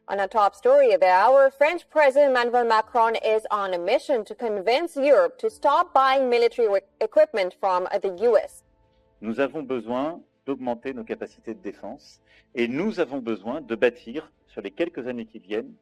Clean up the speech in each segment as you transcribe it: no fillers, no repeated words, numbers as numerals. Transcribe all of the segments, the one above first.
On a top story of the hour, French President Emmanuel Macron is on a mission to convince Europe to stop buying military equipment from the US. Nous avons besoin d'augmenter nos capacités de défense et nous avons besoin de bâtir, sur les quelques années qui viennent,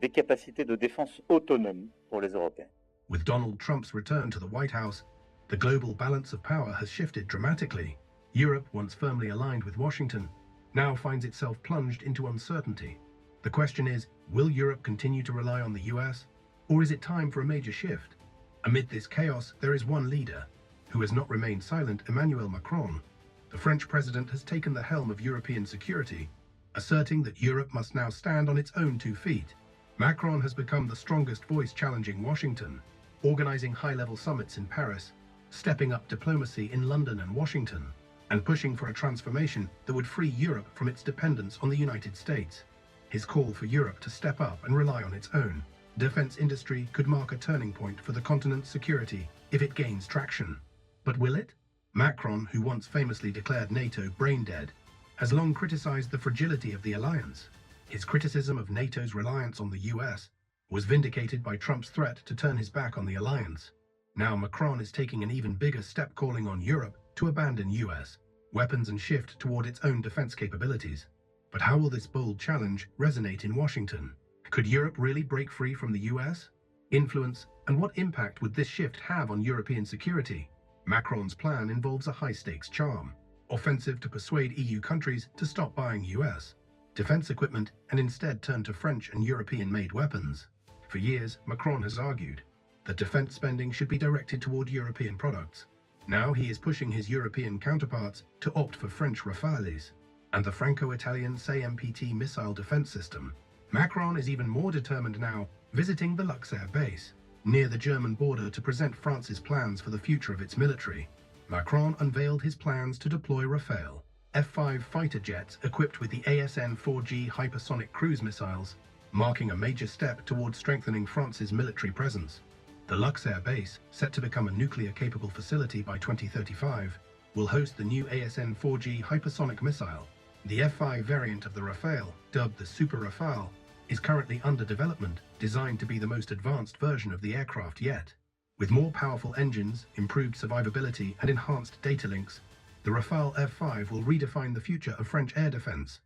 des capacités de défense autonomes pour les Européens. With Donald Trump's return to the White House, the global balance of power has shifted dramatically. Europe, once firmly aligned with Washington, now finds itself plunged into uncertainty. The question is, will Europe continue to rely on the US, or is it time for a major shift? Amid this chaos, there is one leader who has not remained silent, Emmanuel Macron. The French president has taken the helm of European security, asserting that Europe must now stand on its own 2 feet. Macron has become the strongest voice challenging Washington, organizing high-level summits in Paris, stepping up diplomacy in London and Washington, and pushing for a transformation that would free Europe from its dependence on the United States. His call for Europe to step up and rely on its own defense industry could mark a turning point for the continent's security if it gains traction. But will it? Macron, who once famously declared NATO brain dead, has long criticized the fragility of the alliance. His criticism of NATO's reliance on the US was vindicated by Trump's threat to turn his back on the alliance. Now Macron is taking an even bigger step, calling on Europe to abandon US weapons and shift toward its own defense capabilities. But how will this bold challenge resonate in Washington? Could Europe really break free from the US influence, and what impact would this shift have on European security? Macron's plan involves a high-stakes charm, offensive to persuade EU countries to stop buying US defense equipment and instead turn to French and European-made weapons. For years, Macron has argued that defense spending should be directed toward European products. Now he is pushing his European counterparts to opt for French Rafales and the Franco-Italian CMPT missile defense system. Macron is even more determined now, visiting the Luxembourg base near the German border to present France's plans for the future of its military. Macron unveiled his plans to deploy Rafale F-5 fighter jets equipped with the ASN-4G hypersonic cruise missiles, marking a major step towards strengthening France's military presence. The Luxembourg base, set to become a nuclear-capable facility by 2035, will host the new ASN-4G hypersonic missile. The F-5 variant of the Rafale, dubbed the Super Rafale, is currently under development, designed to be the most advanced version of the aircraft yet. With more powerful engines, improved survivability, and enhanced data links, the Rafale F-5 will redefine the future of French air defense.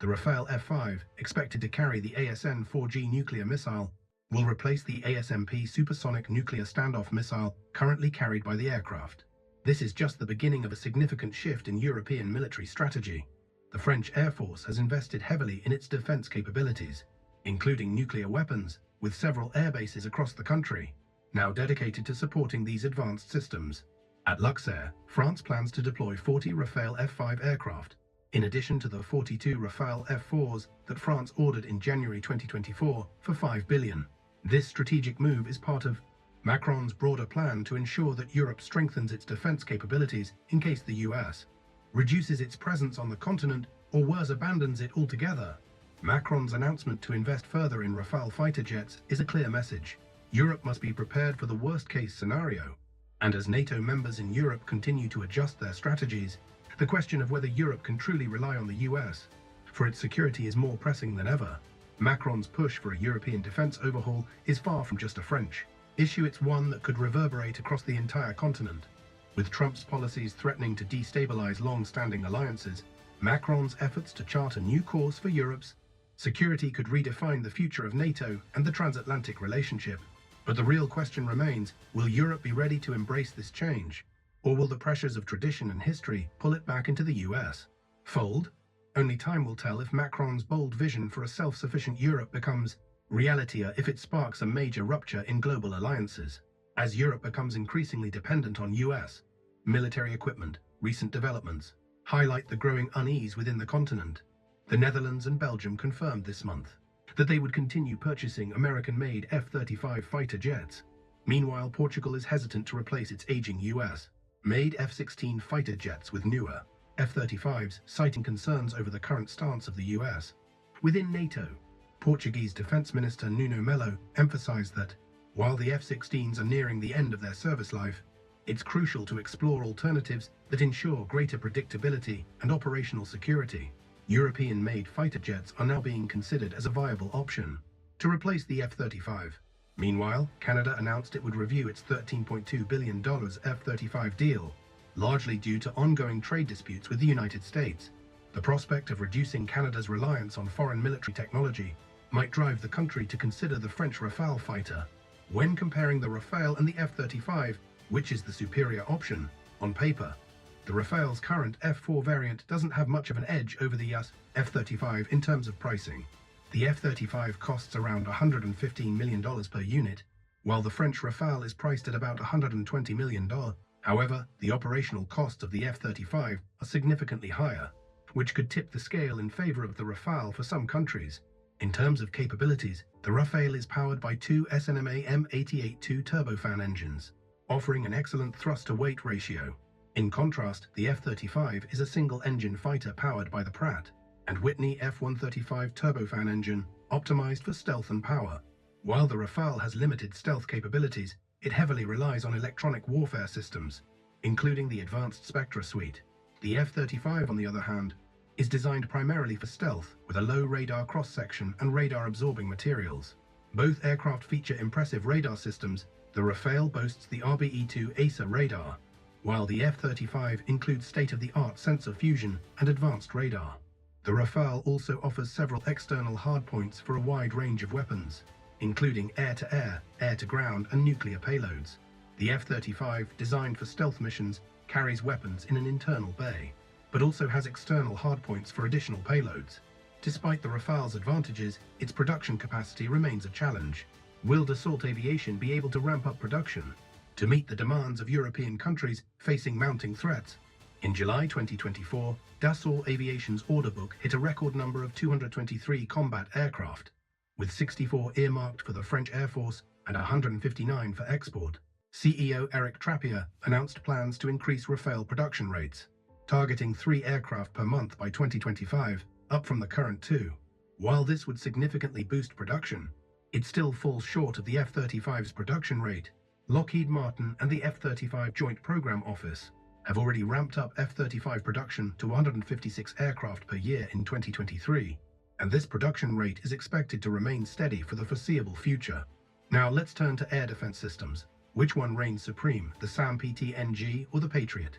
The Rafale F-5, expected to carry the ASN-4G nuclear missile, will replace the ASMP supersonic nuclear standoff missile currently carried by the aircraft. This is just the beginning of a significant shift in European military strategy. The French Air Force has invested heavily in its defense capabilities, including nuclear weapons, with several air bases across the country now dedicated to supporting these advanced systems. At Luxembourg, France plans to deploy 40 Rafale F-5 aircraft, in addition to the 42 Rafale F-4s that France ordered in January 2024 for $5 billion. This strategic move is part of Macron's broader plan to ensure that Europe strengthens its defense capabilities in case the US reduces its presence on the continent or worse abandons it altogether. Macron's announcement to invest further in Rafale fighter jets is a clear message. Europe must be prepared for the worst-case scenario. And as NATO members in Europe continue to adjust their strategies, the question of whether Europe can truly rely on the US for its security is more pressing than ever. Macron's push for a European defense overhaul is far from just a French issue. It's one that could reverberate across the entire continent. With Trump's policies threatening to destabilize long-standing alliances, Macron's efforts to chart a new course for Europe's security could redefine the future of NATO and the transatlantic relationship. But the real question remains, will Europe be ready to embrace this change? Or will the pressures of tradition and history pull it back into the US fold? Only time will tell if Macron's bold vision for a self-sufficient Europe becomes reality, or if it sparks a major rupture in global alliances. As Europe becomes increasingly dependent on US military equipment, recent developments highlight the growing unease within the continent. The Netherlands and Belgium confirmed this month that they would continue purchasing American-made F-35 fighter jets. Meanwhile, Portugal is hesitant to replace its aging US-made F-16 fighter jets with newer F-35s, citing concerns over the current stance of the US. Within NATO, Portuguese Defense Minister Nuno Melo emphasized that while the F-16s are nearing the end of their service life, it's crucial to explore alternatives that ensure greater predictability and operational security. European-made fighter jets are now being considered as a viable option to replace the F-35. Meanwhile, Canada announced it would review its $13.2 billion F-35 deal, largely due to ongoing trade disputes with the United States. The prospect of reducing Canada's reliance on foreign military technology might drive the country to consider the French Rafale fighter. When comparing the Rafale and the F-35, which is the superior option, on paper, the Rafale's current F-4 variant doesn't have much of an edge over the US F-35 in terms of pricing. The F-35 costs around $115 million per unit, while the French Rafale is priced at about $120 million. However, the operational costs of the F-35 are significantly higher, which could tip the scale in favor of the Rafale for some countries. In terms of capabilities, the Rafale is powered by two SNMA M88-2 turbofan engines, offering an excellent thrust-to-weight ratio. In contrast, the F-35 is a single-engine fighter powered by the Pratt and Whitney F-135 turbofan engine, optimized for stealth and power. While the Rafale has limited stealth capabilities, it heavily relies on electronic warfare systems, including the Advanced Spectra suite. The F-35, on the other hand, is designed primarily for stealth, with a low radar cross-section and radar-absorbing materials. Both aircraft feature impressive radar systems. The Rafale boasts the RBE-2 AESA radar, while the F-35 includes state-of-the-art sensor fusion and advanced radar. The Rafale also offers several external hardpoints for a wide range of weapons, including air-to-air, air-to-ground, and nuclear payloads. The F-35, designed for stealth missions, carries weapons in an internal bay, but also has external hardpoints for additional payloads. Despite the Rafale's advantages, its production capacity remains a challenge. Will Dassault Aviation be able to ramp up production to meet the demands of European countries facing mounting threats? In July 2024, Dassault Aviation's order book hit a record number of 223 combat aircraft, with 64 earmarked for the French Air Force and 159 for export. CEO Eric Trappier announced plans to increase Rafale production rates, targeting 3 aircraft per month by 2025, up from the current 2. While this would significantly boost production, it still falls short of the F-35's production rate. Lockheed Martin and the F-35 Joint Program Office have already ramped up F-35 production to 156 aircraft per year in 2023, and this production rate is expected to remain steady for the foreseeable future. Now let's turn to air defense systems. Which one reigns supreme, the SAMP-TNG or the Patriot?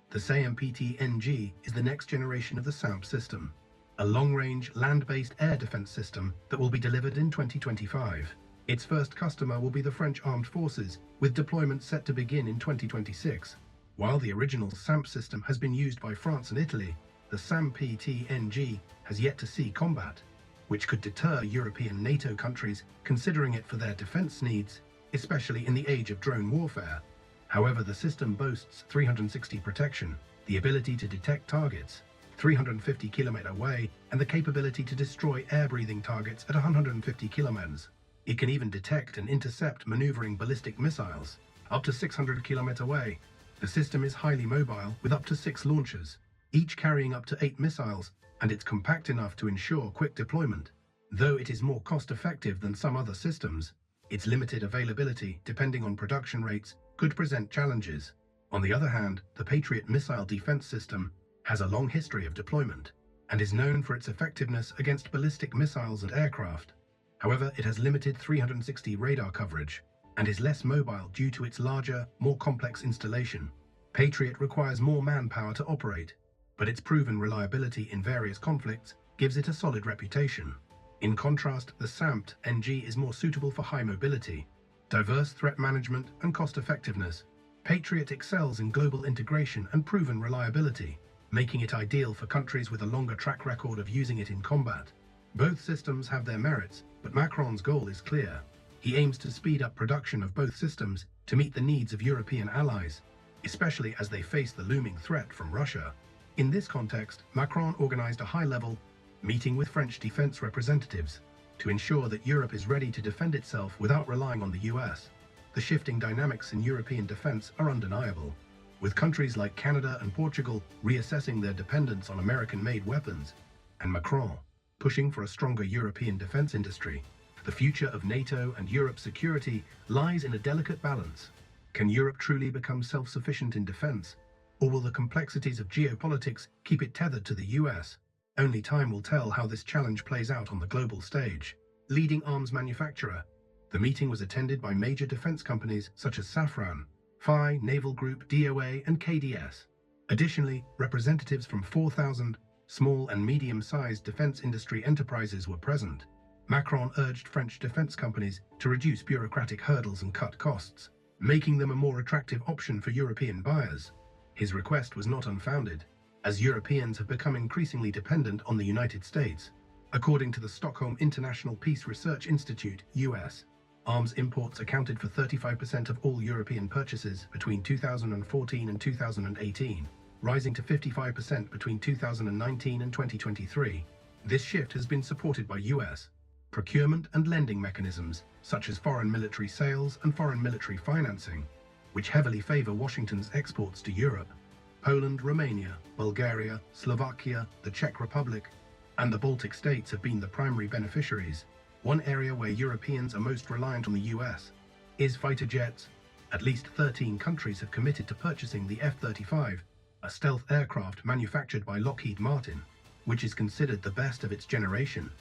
The SAMP-TNG is the next generation of the SAMP system, a long-range, land-based air defense system that will be delivered in 2025. Its first customer will be the French Armed Forces, with deployment set to begin in 2026. While the original SAMP system has been used by France and Italy, the SAMP-TNG has yet to see combat, which could deter European NATO countries considering it for their defense needs, especially in the age of drone warfare. However, the system boasts 360 protection, the ability to detect targets 350 km away, and the capability to destroy air-breathing targets at 150 km. It can even detect and intercept maneuvering ballistic missiles up to 600 km away. The system is highly mobile, with up to 6 launchers, each carrying up to 8 missiles, and it's compact enough to ensure quick deployment. Though it is more cost-effective than some other systems, its limited availability, depending on production rates, could present challenges. On the other hand, the Patriot missile defense system has a long history of deployment and is known for its effectiveness against ballistic missiles and aircraft. However, it has limited 360 radar coverage and is less mobile due to its larger, more complex installation. Patriot requires more manpower to operate, but its proven reliability in various conflicts gives it a solid reputation. In contrast, the SAMP-NG is more suitable for high mobility, diverse threat management, and cost-effectiveness. Patriot excels in global integration and proven reliability, making it ideal for countries with a longer track record of using it in combat. Both systems have their merits, but Macron's goal is clear. He aims to speed up production of both systems to meet the needs of European allies, especially as they face the looming threat from Russia. In this context, Macron organized a high-level meeting with French defense representatives to ensure that Europe is ready to defend itself without relying on the US. The shifting dynamics in European defense are undeniable, with countries like Canada and Portugal reassessing their dependence on American-made weapons, and Macron pushing for a stronger European defense industry. The future of NATO and Europe's security lies in a delicate balance. Can Europe truly become self-sufficient in defense, or will the complexities of geopolitics keep it tethered to the US? Only time will tell how this challenge plays out on the global stage. Leading arms manufacturer. The meeting was attended by major defense companies such as Safran, FI, Naval Group, DOA, and KDS. Additionally, representatives from 4,000 small and medium-sized defense industry enterprises were present. Macron urged French defense companies to reduce bureaucratic hurdles and cut costs, making them a more attractive option for European buyers. His request was not unfounded, as Europeans have become increasingly dependent on the United States. According to the Stockholm International Peace Research Institute, US, arms imports accounted for 35% of all European purchases between 2014 and 2018, rising to 55% between 2019 and 2023. This shift has been supported by US procurement and lending mechanisms, such as foreign military sales and foreign military financing, which heavily favor Washington's exports to Europe. Poland, Romania, Bulgaria, Slovakia, the Czech Republic, and the Baltic states have been the primary beneficiaries. One area where Europeans are most reliant on the US is fighter jets. At least 13 countries have committed to purchasing the F-35, a stealth aircraft manufactured by Lockheed Martin, which is considered the best of its generation.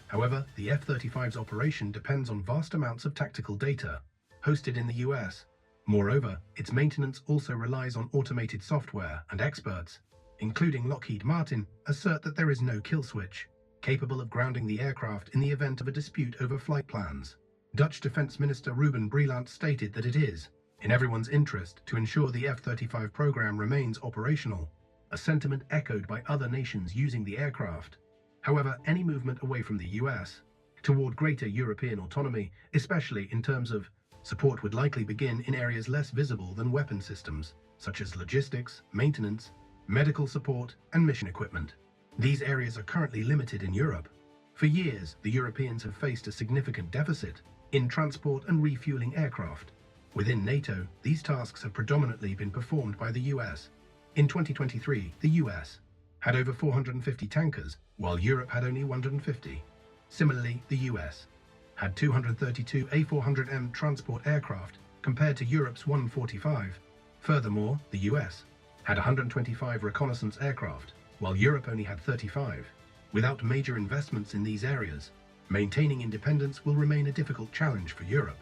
However, the F-35's operation depends on vast amounts of tactical data, hosted in the US. Moreover, its maintenance also relies on automated software, and experts, including Lockheed Martin, assert that there is no kill switch, capable of grounding the aircraft in the event of a dispute over flight plans. Dutch Defense Minister Ruben Breelant stated that it is in everyone's interest to ensure the F-35 program remains operational, a sentiment echoed by other nations using the aircraft. However, any movement away from the US toward greater European autonomy, especially in terms of support, would likely begin in areas less visible than weapon systems, such as logistics, maintenance, medical support, and mission equipment. These areas are currently limited in Europe. For years, the Europeans have faced a significant deficit in transport and refueling aircraft. Within NATO, these tasks have predominantly been performed by the US. In 2023, the US had over 450 tankers, while Europe had only 150. Similarly, the US had 232 A400M transport aircraft compared to Europe's 145. Furthermore, the US had 125 reconnaissance aircraft, while Europe only had 35. Without major investments in these areas, maintaining independence will remain a difficult challenge for Europe.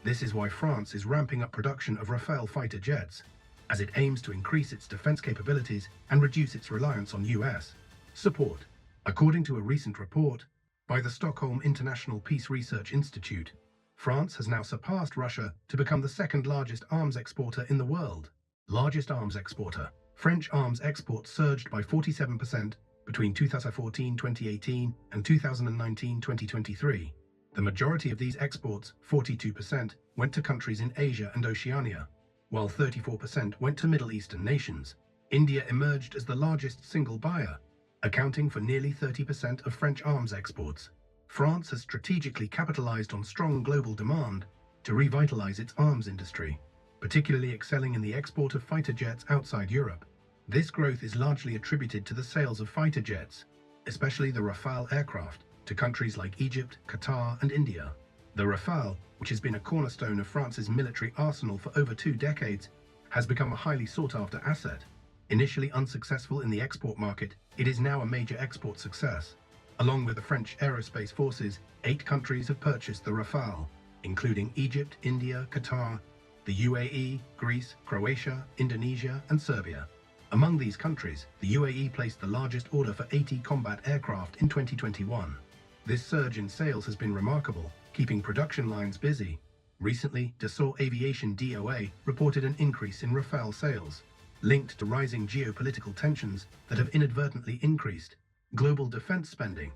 This is why France is ramping up production of Rafale fighter jets, as it aims to increase its defense capabilities and reduce its reliance on US support. According to a recent report by the Stockholm International Peace Research Institute, France has now surpassed Russia to become the second largest arms exporter in the world. Largest arms exporter. French arms exports surged by 47% between 2014-2018 and 2019-2023. The majority of these exports, 42%, went to countries in Asia and Oceania, while 34% went to Middle Eastern nations. India emerged as the largest single buyer, accounting for nearly 30% of French arms exports. France has strategically capitalized on strong global demand to revitalize its arms industry, particularly excelling in the export of fighter jets outside Europe. This growth is largely attributed to the sales of fighter jets, especially the Rafale aircraft, to countries like Egypt, Qatar, and India. The Rafale, which has been a cornerstone of France's military arsenal for over 2 decades, has become a highly sought-after asset. Initially unsuccessful in the export market, it is now a major export success. Along with the French aerospace forces, 8 countries have purchased the Rafale, including Egypt, India, Qatar, the UAE, Greece, Croatia, Indonesia, and Serbia. Among these countries, the UAE placed the largest order for 80 combat aircraft in 2021. This surge in sales has been remarkable, keeping production lines busy. Recently, Dassault Aviation DOA reported an increase in Rafale sales, linked to rising geopolitical tensions that have inadvertently increased global defense spending.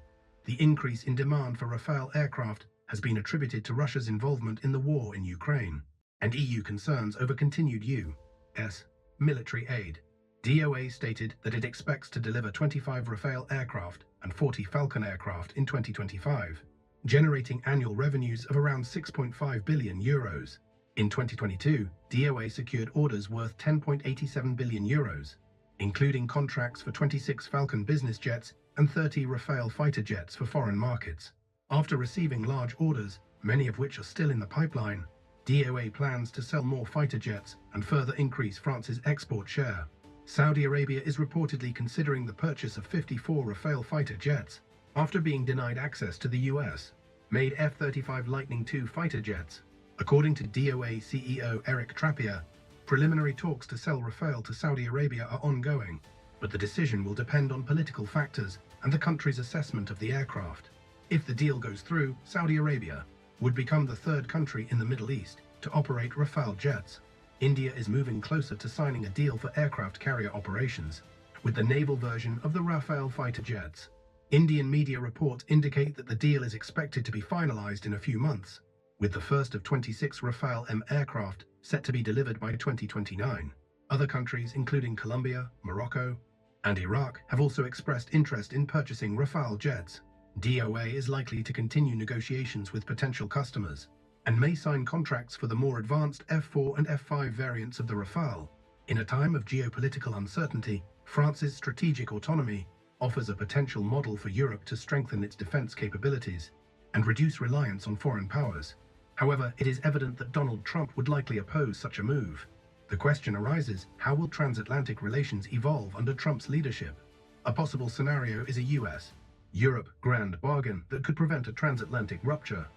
The increase in demand for Rafale aircraft has been attributed to Russia's involvement in the war in Ukraine and EU concerns over continued U.S. military aid. DOA stated that it expects to deliver 25 Rafale aircraft and 40 Falcon aircraft in 2025, generating annual revenues of around 6.5 billion euros. In 2022, DOA secured orders worth 10.87 billion euros, including contracts for 26 Falcon business jets and 30 Rafale fighter jets for foreign markets. After receiving large orders, many of which are still in the pipeline, DOA plans to sell more fighter jets and further increase France's export share. Saudi Arabia is reportedly considering the purchase of 54 Rafale fighter jets after being denied access to the US-made F-35 Lightning II fighter jets. According to DOA CEO Eric Trappier, preliminary talks to sell Rafale to Saudi Arabia are ongoing, but the decision will depend on political factors and the country's assessment of the aircraft. If the deal goes through, Saudi Arabia would become the third country in the Middle East to operate Rafale jets. India is moving closer to signing a deal for aircraft carrier operations with the naval version of the Rafale fighter jets. Indian media reports indicate that the deal is expected to be finalized in a few months, with the first of 26 Rafale M aircraft set to be delivered by 2029. Other countries, including Colombia, Morocco, and Iraq, have also expressed interest in purchasing Rafale jets. DOA is likely to continue negotiations with potential customers and may sign contracts for the more advanced F-4 and F-5 variants of the Rafale. In a time of geopolitical uncertainty, France's strategic autonomy offers a potential model for Europe to strengthen its defense capabilities and reduce reliance on foreign powers. However, it is evident that Donald Trump would likely oppose such a move. The question arises, how will transatlantic relations evolve under Trump's leadership? A possible scenario is a US-Europe grand bargain that could prevent a transatlantic rupture.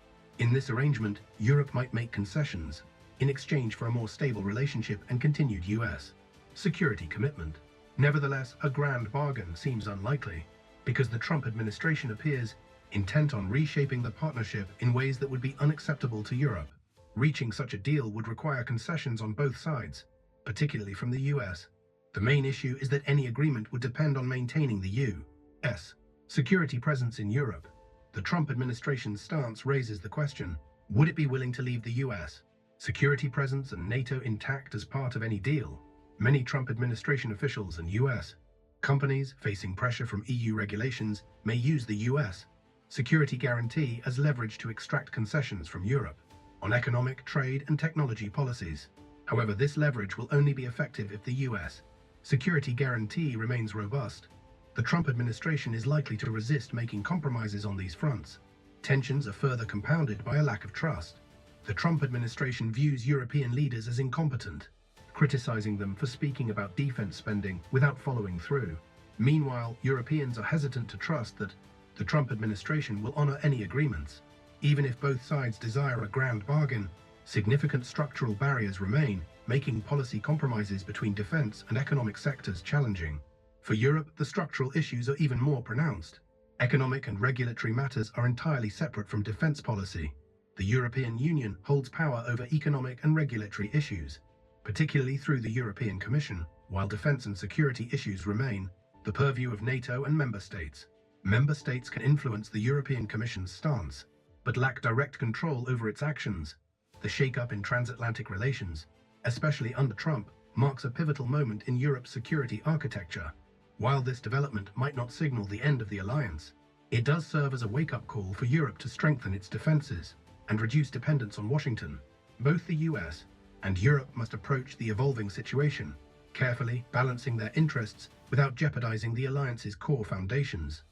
In this arrangement, Europe might make concessions in exchange for a more stable relationship and continued US security commitment. Nevertheless, a grand bargain seems unlikely because the Trump administration appears intent on reshaping the partnership in ways that would be unacceptable to Europe. Reaching such a deal would require concessions on both sides, particularly from the US. The main issue is that any agreement would depend on maintaining the US security presence in Europe. The Trump administration's stance raises the question, would it be willing to leave the US security presence and NATO intact as part of any deal? Many Trump administration officials and US companies facing pressure from EU regulations may use the US security guarantee as leverage to extract concessions from Europe on economic, trade, and technology policies. However, this leverage will only be effective if the US security guarantee remains robust. The Trump administration is likely to resist making compromises on these fronts. Tensions are further compounded by a lack of trust. The Trump administration views European leaders as incompetent, criticizing them for speaking about defense spending without following through. Meanwhile, Europeans are hesitant to trust that the Trump administration will honor any agreements. Even if both sides desire a grand bargain, significant structural barriers remain, making policy compromises between defense and economic sectors challenging. For Europe, the structural issues are even more pronounced. Economic and regulatory matters are entirely separate from defense policy. The European Union holds power over economic and regulatory issues, particularly through the European Commission, while defense and security issues remain the purview of NATO and member states. Member states can influence the European Commission's stance, but lack direct control over its actions. The shake-up in transatlantic relations, especially under Trump, marks a pivotal moment in Europe's security architecture. While this development might not signal the end of the alliance, it does serve as a wake-up call for Europe to strengthen its defenses and reduce dependence on Washington. Both the US and Europe must approach the evolving situation carefully, balancing their interests without jeopardizing the alliance's core foundations.